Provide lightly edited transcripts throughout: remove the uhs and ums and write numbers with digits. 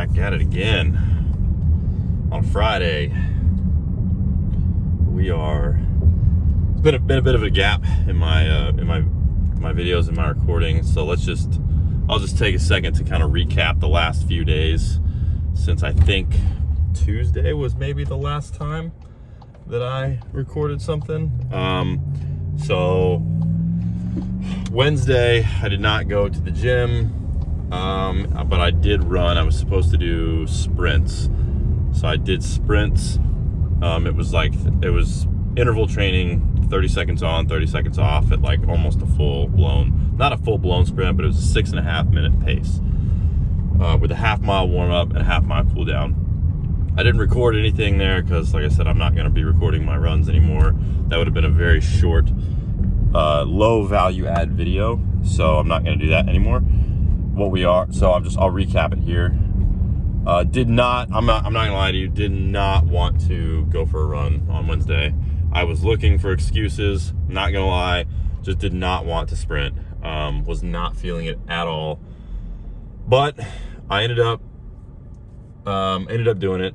back at it again on Friday. It's been a bit of a gap in my videos and my recording, so I'll just take a second to kind of recap the last few days, since I think Tuesday was maybe the last time that I recorded something. So Wednesday I did not go to the gym, but I did run. I was supposed to do sprints, so I did sprints. It was interval training, 30 seconds on, 30 seconds off, at like almost not a full blown sprint, but it was a 6.5 minute pace, with a half-mile warm-up and a half-mile cool down. I didn't record anything there because, like I said, I'm not going to be recording my runs anymore. That would have been a very short, low value add video, so I'm not going to do that anymore. I'll recap it here. I'm not gonna lie to you, did not want to go for a run on Wednesday. I was looking for excuses, not gonna lie, just did not want to sprint. Was not feeling it at all. But I ended up doing it,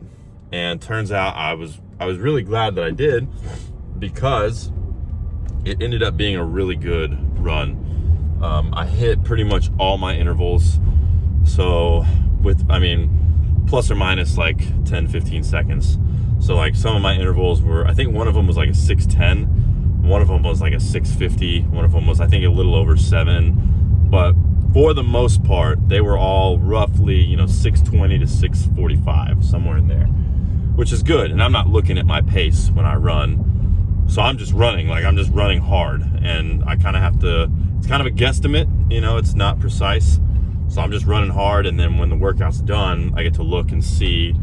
and turns out I was really glad that I did, because it ended up being a really good run. I hit pretty much all my intervals, so plus or minus like 10-15 seconds. So like some of my intervals were, I think one of them was like a 6:10, one of them was like a 6:50, one of them was I think a little over 7, but for the most part they were all roughly 6:20 to 6:45, somewhere in there, which is good. And I'm not looking at my pace when I run, so I'm just running hard, and I kind of have to, it's kind of a guesstimate, it's not precise. So I'm just running hard, and then when the workout's done, I get to look and see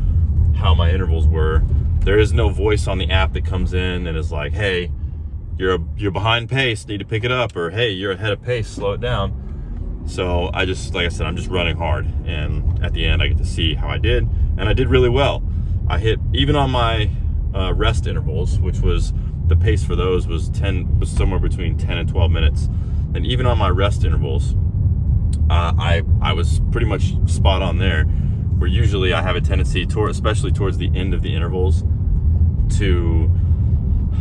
how my intervals were. There is no voice on the app that comes in and is like, hey, you're behind pace, need to pick it up, or hey, you're ahead of pace, slow it down. So like I said, I'm just running hard, and at the end I get to see how I did, and I did really well. I hit, even on my rest intervals, which was, the pace for those was somewhere between 10 and 12 minutes. And even on my rest intervals, I was pretty much spot on there, where usually I have a tendency especially towards the end of the intervals, to,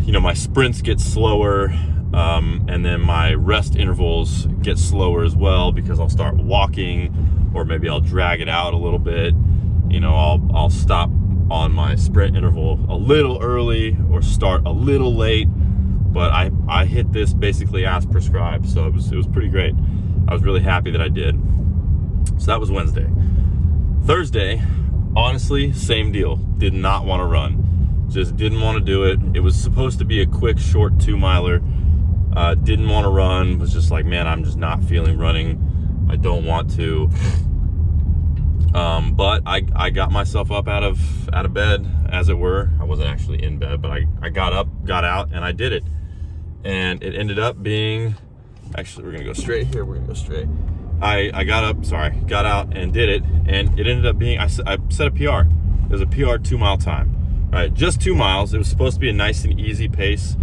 my sprints get slower, and then my rest intervals get slower as well, because I'll start walking, or maybe I'll drag it out a little bit. I'll stop on my sprint interval a little early or start a little late, but I hit this basically as prescribed, so it was pretty great. I was really happy that I did. So that was Wednesday. Thursday, honestly, same deal. Did not want to run. Just didn't want to do it. It was supposed to be a quick, short 2-miler. Didn't want to run. Was just like, man, I'm just not feeling running. I don't want to. But I got myself up out of bed, as it were. I wasn't actually in bed, but I got up, got out, and I did it. And it ended up being, actually, we're gonna go straight here. We're gonna go straight. I got out and did it, and it ended up being, I set a PR. It was a PR 2-mile time. All right, just 2 miles. It was supposed to be a nice and easy pace,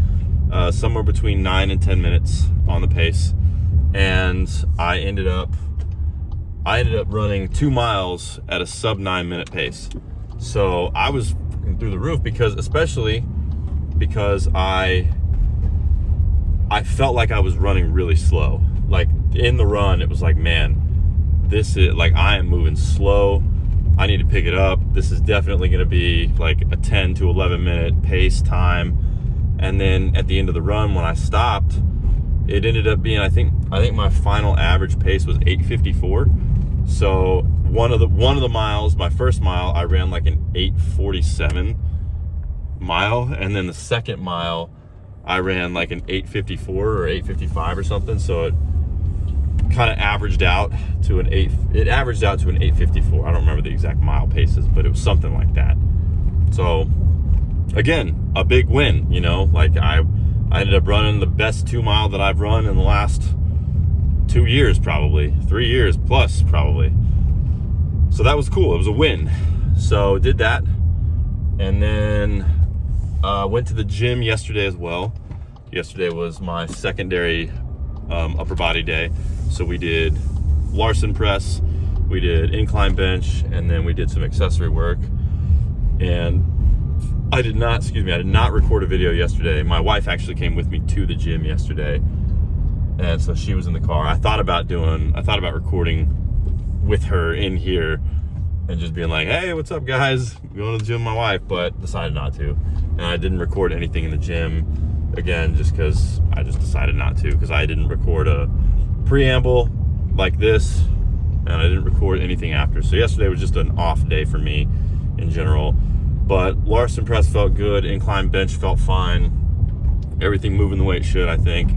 somewhere between 9 and 10 minutes on the pace, and I ended up running 2 miles at a sub 9-minute pace. So I was through the roof, especially because I felt like I was running really slow. Like in the run, it was like, man, this is like, I am moving slow. I need to pick it up. This is definitely going to be like a 10 to 11 minute pace time. And then at the end of the run, when I stopped, it ended up being, I think my final average pace was 8:54. So one of the miles, my first mile, I ran like an 8:47 mile, and then the second mile I ran like an 8:54 or 8:55 or something. So it kind of averaged out to an 8:54. I don't remember the exact mile paces, but it was something like that. So again, a big win, like I ended up running the best 2-mile that I've run in the last 2 years, probably 3 years plus, probably. So that was cool. It was a win. So did that, and then went to the gym yesterday as well. Yesterday was my secondary upper body day, so we did Larson press, we did incline bench, and then we did some accessory work. And I did not record a video yesterday. My wife actually came with me to the gym yesterday, and so she was in the car. I thought about recording with her in here and just being like, hey, what's up guys, going to the gym with my wife, but decided not to. And I didn't record anything in the gym, again, just because I just decided not to, because I didn't record a preamble like this, and I didn't record anything after. So yesterday was just an off day for me in general. But Larson press felt good, incline bench felt fine, everything moving the way it should, I think.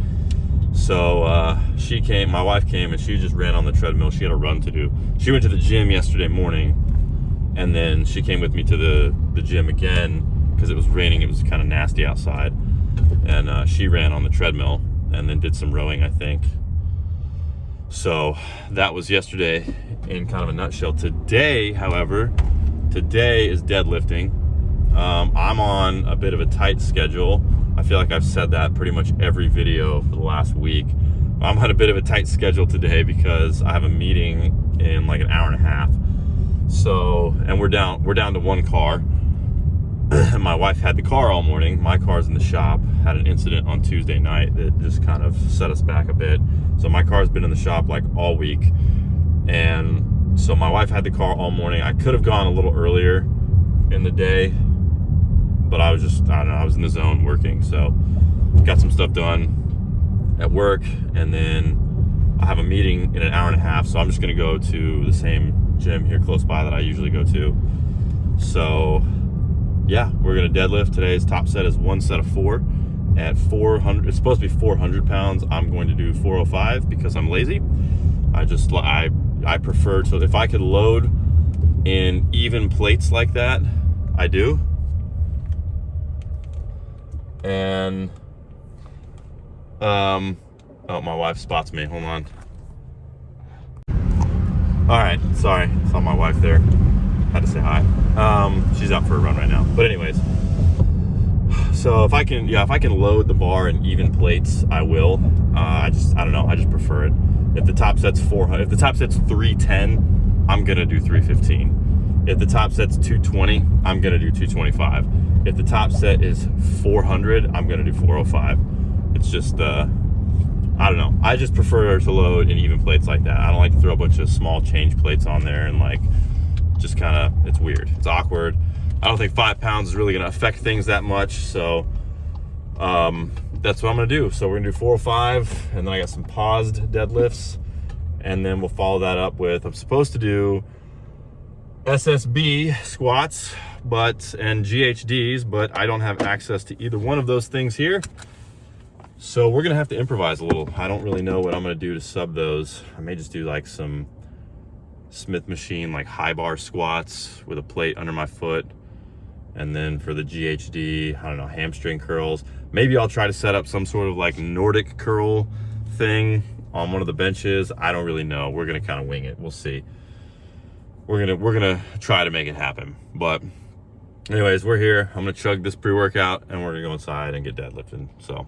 So my wife came, and she just ran on the treadmill. She had a run to do. She went to the gym yesterday morning, and then she came with me to the gym again because it was raining. It was kind of nasty outside, and she ran on the treadmill and then did some rowing, I think. So that was yesterday in kind of a nutshell. Today, however, is deadlifting. I'm on a bit of a tight schedule. I feel like I've said that pretty much every video for the last week. I'm on a bit of a tight schedule today because I have a meeting in like an hour and a half. So, and we're down to one car. My wife had the car all morning. My car's in the shop. Had an incident on Tuesday night that just kind of set us back a bit. So my car's been in the shop like all week. And so my wife had the car all morning. I could have gone a little earlier in the day, but I was in the zone working. So got some stuff done at work, and then I have a meeting in an hour and a half. So I'm just gonna go to the same gym here close by that I usually go to. So yeah, we're gonna deadlift. Today's top set is one set of 4 at 400. It's supposed to be 400 pounds. I'm going to do 405 because I'm lazy. I prefer to, if I could load in even plates like that, I do. And oh, my wife spots me. Hold on. All right, sorry, saw my wife there. Had to say hi. She's out for a run right now. But anyways, so if I can load the bar in even plates, I will. I don't know. I just prefer it. If the top set's 310, I'm gonna do 315. If the top set's 220, I'm gonna do 225. If the top set is 400, I'm gonna do 405. It's just, I don't know. I just prefer to load in even plates like that. I don't like to throw a bunch of small change plates on there and like, just kind of, it's weird. It's awkward. I don't think 5 pounds is really gonna affect things that much. So that's what I'm gonna do. So we're gonna do 405, and then I got some paused deadlifts, and then we'll follow that up with, I'm supposed to do SSB squats, and GHDs, but I don't have access to either one of those things here. So we're gonna have to improvise a little. I don't really know what I'm gonna do to sub those. I may just do like some Smith machine, like high bar squats with a plate under my foot. And then for the GHD, I don't know, hamstring curls. Maybe I'll try to set up some sort of like Nordic curl thing on one of the benches. I don't really know. We're gonna kind of wing it. We'll see. We're gonna try to make it happen. But anyways, we're here. I'm gonna chug this pre-workout, and we're gonna go inside and get deadlifting. So.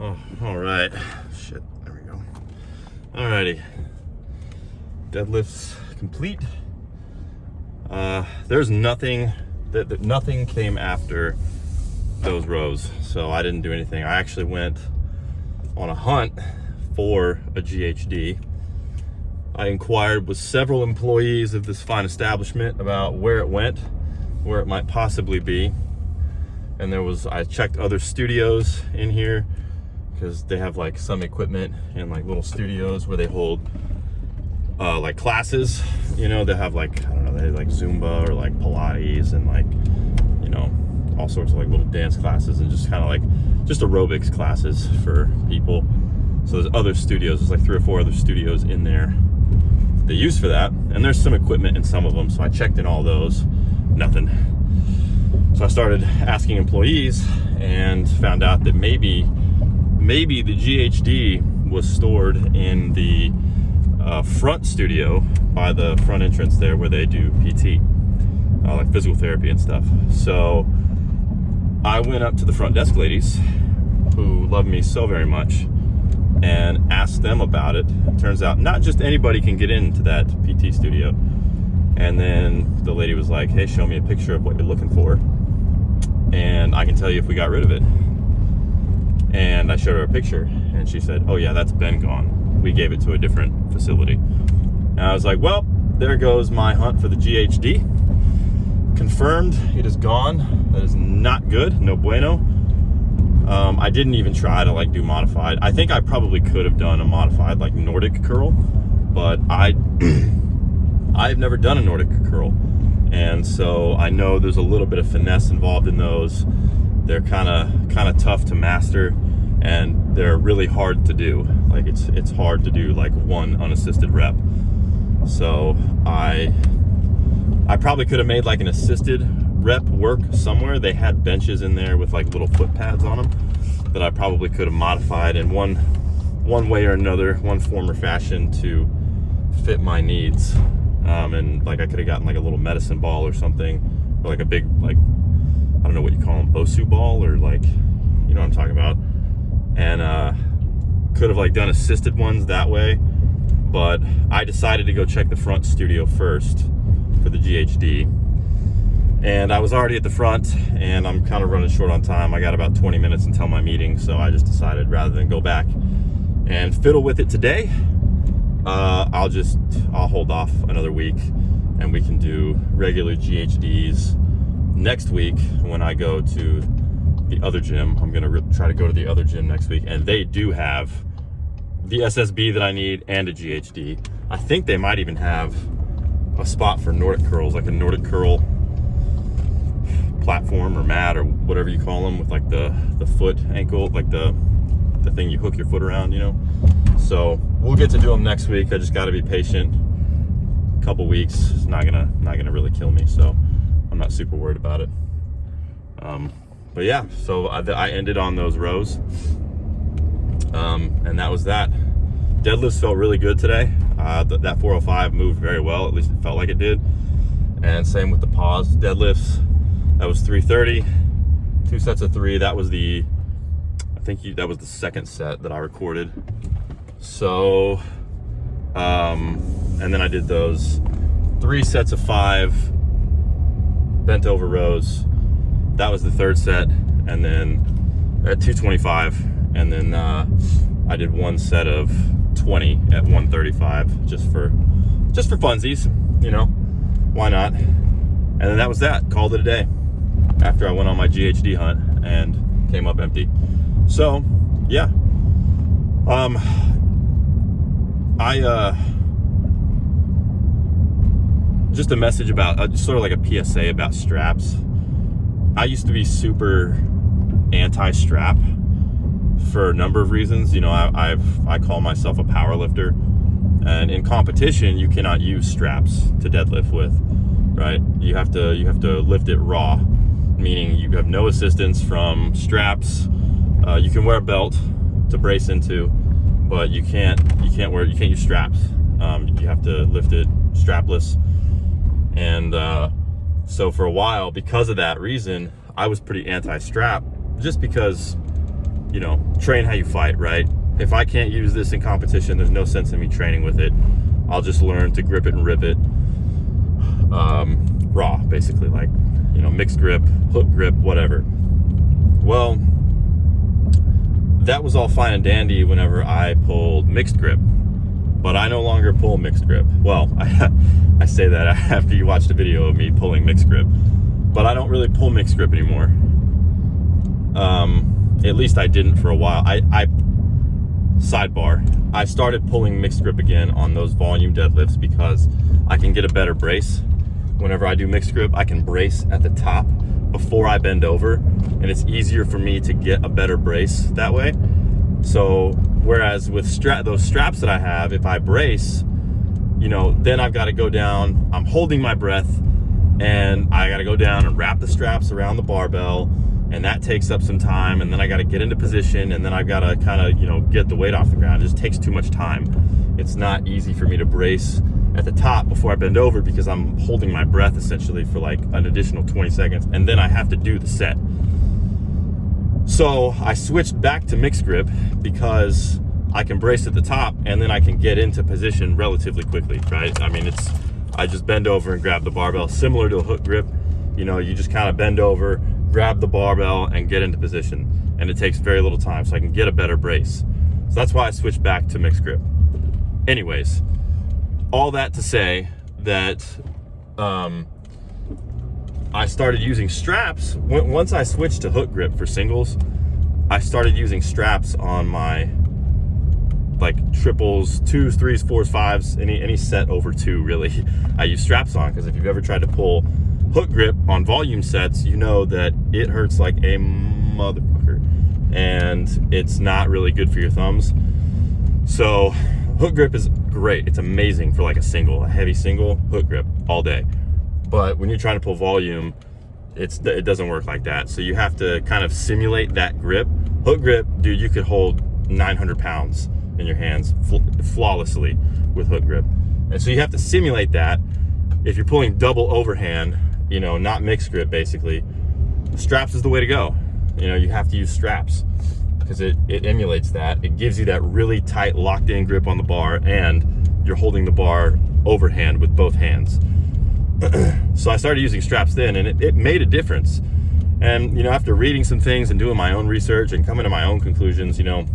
Oh, all right. Shit, there we go. All righty. Deadlifts complete. There's nothing, nothing came after those rows, so I didn't do anything. I actually went on a hunt for a GHD. I inquired with several employees of this fine establishment about where it went, where it might possibly be. And I checked other studios in here because they have like some equipment in like little studios where they hold like classes, you know, they have like, I don't know, they have like Zumba or like Pilates and like, you know, all sorts of like little dance classes and just kind of like just aerobics classes for people. So there's other studios, there's like 3 or 4 other studios in there they use for that, and there's some equipment in some of them. So I checked in all those, nothing. So I started asking employees and found out that maybe the GHD was stored in the front studio by the front entrance there where they do PT, like physical therapy and stuff. So I went up to the front desk ladies who love me so very much and asked them about it. It turns out not just anybody can get into that PT studio. And then the lady was like, hey, show me a picture of what you're looking for, and I can tell you if we got rid of it. And I showed her a picture, and she said, oh yeah, that's been gone. We gave it to a different facility. And I was like, well, there goes my hunt for the GHD. Confirmed, it is gone. That is not good, no bueno. I didn't even try to like do modified. I think I probably could have done a modified like Nordic curl, but I've never done a Nordic curl. And so I know there's a little bit of finesse involved in those. They're kind of tough to master, and they're really hard to do. Like it's hard to do like one unassisted rep. So I probably could have made like an assisted rep work somewhere. They had benches in there with like little foot pads on them that I probably could have modified in one way or another, one form or fashion to fit my needs. And like I could have gotten like a little medicine ball or something, or like a big, like, I don't know what you call them, Bosu ball, or like, you know what I'm talking about. And could have like done assisted ones that way, but I decided to go check the front studio first for the GHD. And I was already at the front, and I'm kind of running short on time. I got about 20 minutes until my meeting, so I just decided rather than go back and fiddle with it today, I'll hold off another week, and we can do regular GHDs next week when I go to the other gym. I'm gonna try to go to the other gym next week, and they do have the SSB that I need and a GHD. I think they might even have a spot for Nordic curls, like a Nordic curl platform or mat or whatever you call them, with like the foot ankle, like the thing you hook your foot around, you know. So we'll get to do them next week. I just got to be patient. A couple weeks, it's not gonna really kill me, so I'm not super worried about it. But yeah, so I ended on those rows, and that was that. Deadlifts felt really good today. That 405 moved very well, at least it felt like it did. And same with the pause deadlifts. That was 330, 2 sets of 3. That was that was the second set that I recorded. So, and then I did those 3 sets of 5 bent over rows. That was the third set, and then at 225, and then I did 1 set of 20 at 135, just for funsies, you know, why not? And then that was that. Called it a day after I went on my GHD hunt and came up empty. So yeah, just a message about sort of like a PSA about straps. I used to be super anti-strap for a number of reasons. You know, I call myself a power lifter, and in competition you cannot use straps to deadlift with, right? You have to lift it raw, meaning you have no assistance from straps. You can wear a belt to brace into, but you can't use straps. You have to lift it strapless. And so for a while, because of that reason, I was pretty anti-strap, just because you know, train how you fight, right? If I can't use this in competition, there's no sense in me training with it. I'll just learn to grip it and rip it raw, basically, like, you know, mixed grip, hook grip, whatever. Well, that was all fine and dandy whenever I pulled mixed grip, but I no longer pull mixed grip. Well, I say that after you watched a video of me pulling mixed grip, but I don't really pull mixed grip anymore. At least I didn't for a while. Sidebar, I started pulling mixed grip again on those volume deadlifts because I can get a better brace. Whenever I do mixed grip, I can brace at the top before I bend over, and it's easier for me to get a better brace that way. So whereas with those straps that I have, if I brace, you know, then I've got to go down, I'm holding my breath, and I got to go down and wrap the straps around the barbell, and that takes up some time, and then I got to get into position, and then I've got to kind of, you know, get the weight off the ground. It just takes too much time. It's not easy for me to brace at the top before I bend over because I'm holding my breath essentially for like an additional 20 seconds, and then I have to do the set. So I switched back to mixed grip because I can brace at the top and then I can get into position relatively quickly, right? I mean, I just bend over and grab the barbell, similar to a hook grip. You know, you just kind of bend over, grab the barbell, and get into position, and it takes very little time, so I can get a better brace. So that's why I switched back to mixed grip. Anyways, all that to say that I started using straps. Once I switched to hook grip for singles, I started using straps on my like triples, twos, threes, fours, fives, any set over two, really. I use straps on because if you've ever tried to pull hook grip on volume sets, you know that it hurts like a motherfucker, and it's not really good for your thumbs. So hook grip is great. It's amazing for like a heavy single hook grip all day. But when you're trying to pull volume, it doesn't work like that. So you have to kind of simulate that grip. Hook grip, dude, you could hold 900 pounds in your hands flawlessly with hook grip. And so you have to simulate that. If you're pulling double overhand, you know, not mixed grip, basically, straps is the way to go. You know, you have to use straps because it emulates that. It gives you that really tight locked in grip on the bar, and you're holding the bar overhand with both hands. So I started using straps then, and it made a difference. And, you know, after reading some things and doing my own research and coming to my own conclusions, you know,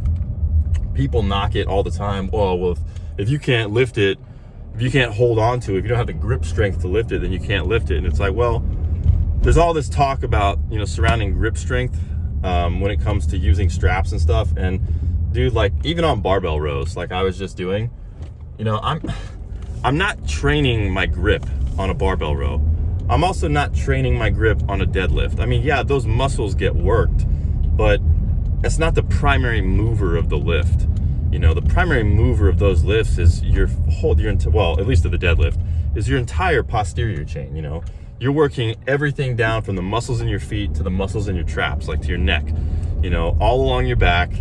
people knock it all the time. Oh, well, if you can't lift it, if you can't hold on to it, if you don't have the grip strength to lift it, then you can't lift it. And it's like, well, there's all this talk about, you know, surrounding grip strength when it comes to using straps and stuff. And dude, like even on barbell rows, like I was just doing, you know, I'm not training my grip on a barbell row. I'm also not training my grip on a deadlift. I mean, yeah, those muscles get worked, but it's not the primary mover of the lift. You know, the primary mover of those lifts is well, at least of the deadlift, is your entire posterior chain. You know, you're working everything down from the muscles in your feet to the muscles in your traps, like to your neck, you know, all along your back.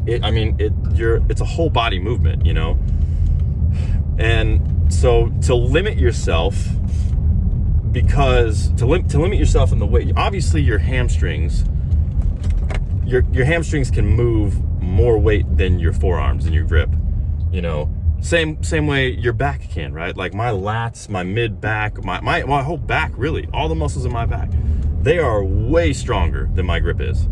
It's a whole body movement, you know. And so to limit yourself, because to limit yourself in the weight, obviously your hamstrings can move more weight than your forearms and your grip, you know. Same way your back can, right? Like my lats, my mid back, my whole back, really, all the muscles in my back, they are way stronger than my grip is.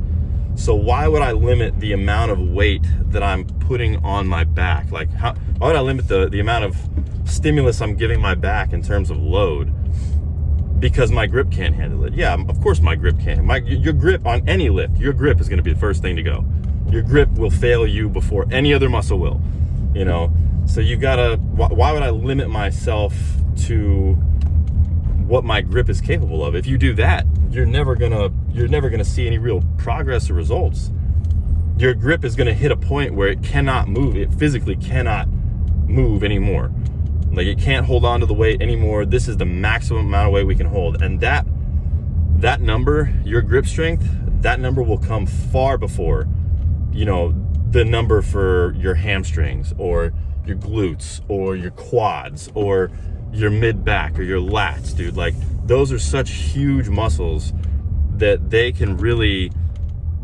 So why would I limit the amount of weight that I'm putting on my back? Like, why would I limit the amount of stimulus I'm giving my back in terms of load? Because my grip can't handle it. Yeah, of course my grip can. Your grip on any lift, your grip is gonna be the first thing to go. Your grip will fail you before any other muscle will, you know? So you gotta, why would I limit myself to what my grip is capable of? If you do that, you're never gonna see any real progress or results. Your grip is gonna hit a point where it cannot move. It physically cannot move anymore. Like it can't hold on to the weight anymore. This is the maximum amount of weight we can hold. And that number, your grip strength, that number will come far before, you know, the number for your hamstrings or your glutes or your quads or your mid back or your lats, dude. Like those are such huge muscles that they can really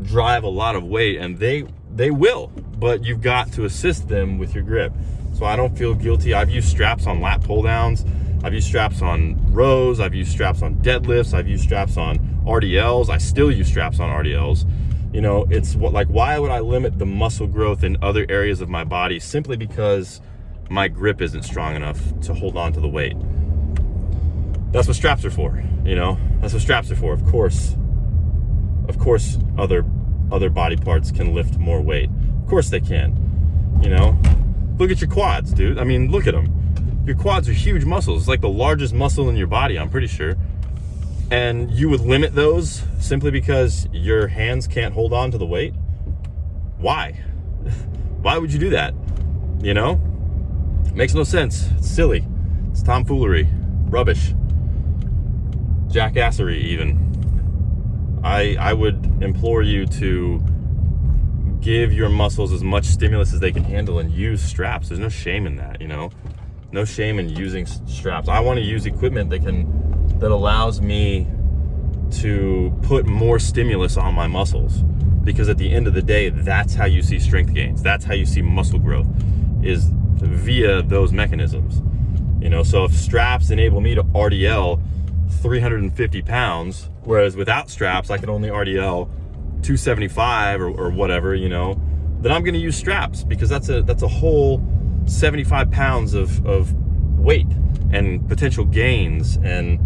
drive a lot of weight, and they will, but you've got to assist them with your grip. So I don't feel guilty. I've used straps on lat pull downs. I've used straps on rows. I've used straps on deadlifts. I've used straps on RDLs. I still use straps on RDLs. You know, it's like, why would I limit the muscle growth in other areas of my body simply because my grip isn't strong enough to hold on to the weight? That's what straps are for, you know? That's what straps are for. Of course, other body parts can lift more weight. Of course they can, you know? Look at your quads, dude. I mean, look at them. Your quads are huge muscles. It's like the largest muscle in your body, I'm pretty sure. And you would limit those simply because your hands can't hold on to the weight? Why? Why would you do that? You know? It makes no sense. It's silly. It's tomfoolery. Rubbish. Jackassery, even. I would implore you to give your muscles as much stimulus as they can handle and use straps. There's no shame in that, you know? No shame in using straps. I want to use equipment that allows me to put more stimulus on my muscles, because at the end of the day, that's how you see strength gains. That's how you see muscle growth, is via those mechanisms. You know, so if straps enable me to RDL 350 pounds, whereas without straps I can only RDL 275 or whatever, you know, then I'm going to use straps, because that's a whole 75 pounds of weight and potential gains and,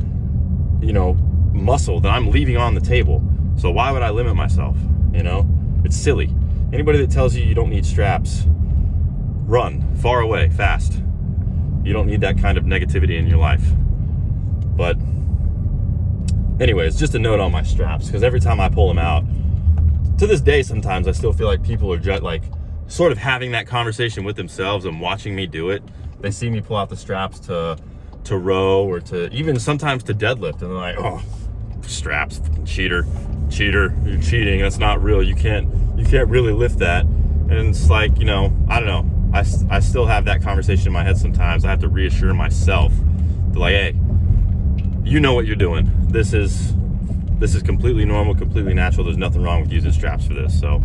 you know, muscle that I'm leaving on the table. So why would I limit myself? You know, it's silly. Anybody that tells you you don't need straps, run far away, fast. You don't need that kind of negativity in your life. But anyways, just a note on my straps, because every time I pull them out, to this day, sometimes I still feel like people are just like sort of having that conversation with themselves and watching me do it. They see me pull out the straps to row, or to even sometimes to deadlift, and they're like, oh, straps, cheater, you're cheating, that's not real, you can't really lift that. And it's like, you know, I don't know, I still have that conversation in my head sometimes. I have to reassure myself to, like, hey, you know what you're doing. This is completely normal, completely natural. There's nothing wrong with using straps for this. So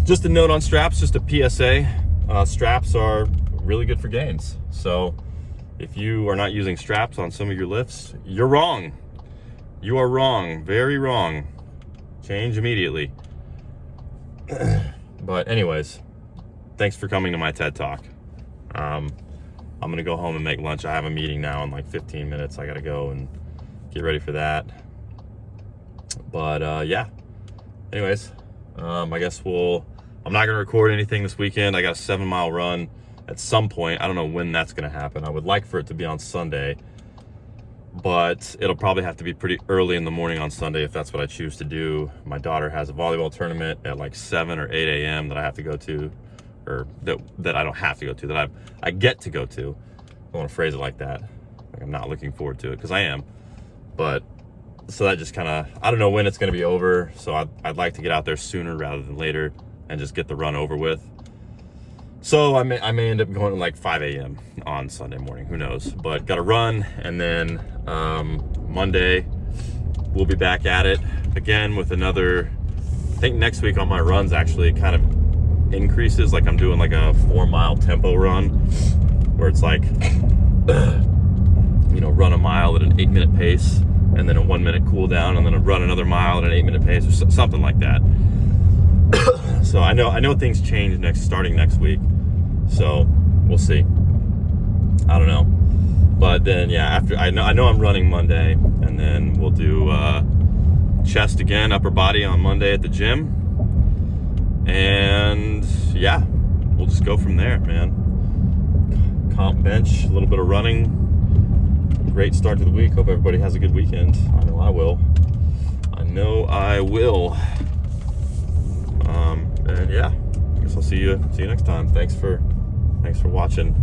just a note on straps, just a PSA. Straps are really good for gains. So if you are not using straps on some of your lifts, you're wrong. You are wrong, very wrong. Change immediately. But anyways, thanks for coming to my TED Talk. I'm gonna go home and make lunch. I have a meeting now in like 15 minutes. I gotta go and get ready for that. But yeah, anyways, I guess I'm not gonna record anything this weekend. I got a 7-mile run at some point. I don't know when that's gonna happen. I would like for it to be on Sunday, but it'll probably have to be pretty early in the morning on Sunday if that's what I choose to do. My daughter has a volleyball tournament at like 7 or 8 a.m. that I have to go to, or that I don't have to go to, that I get to go to. I want to phrase it like that. Like I'm not looking forward to it, because I am. But so that just kind of, I don't know when it's going to be over. So I'd like to get out there sooner rather than later and just get the run over with. So I may end up going at like 5 a.m. on Sunday morning. Who knows? But got to run, and then Monday we'll be back at it again with another. I think next week on my runs actually kind of increases. Like I'm doing like a 4-mile tempo run, where it's like you know, run a mile at an 8-minute pace, and then a 1-minute cool down, and then run another mile at an 8-minute pace, or something like that. So I know things change starting next week. So we'll see. I don't know. But then yeah, after I know I'm running Monday, and then we'll do chest again, upper body on Monday at the gym. And yeah, we'll just go from there, man. Comp bench, a little bit of running. Great start to the week. Hope everybody has a good weekend. I know I will. And yeah, I guess I'll see you next time. Thanks for watching.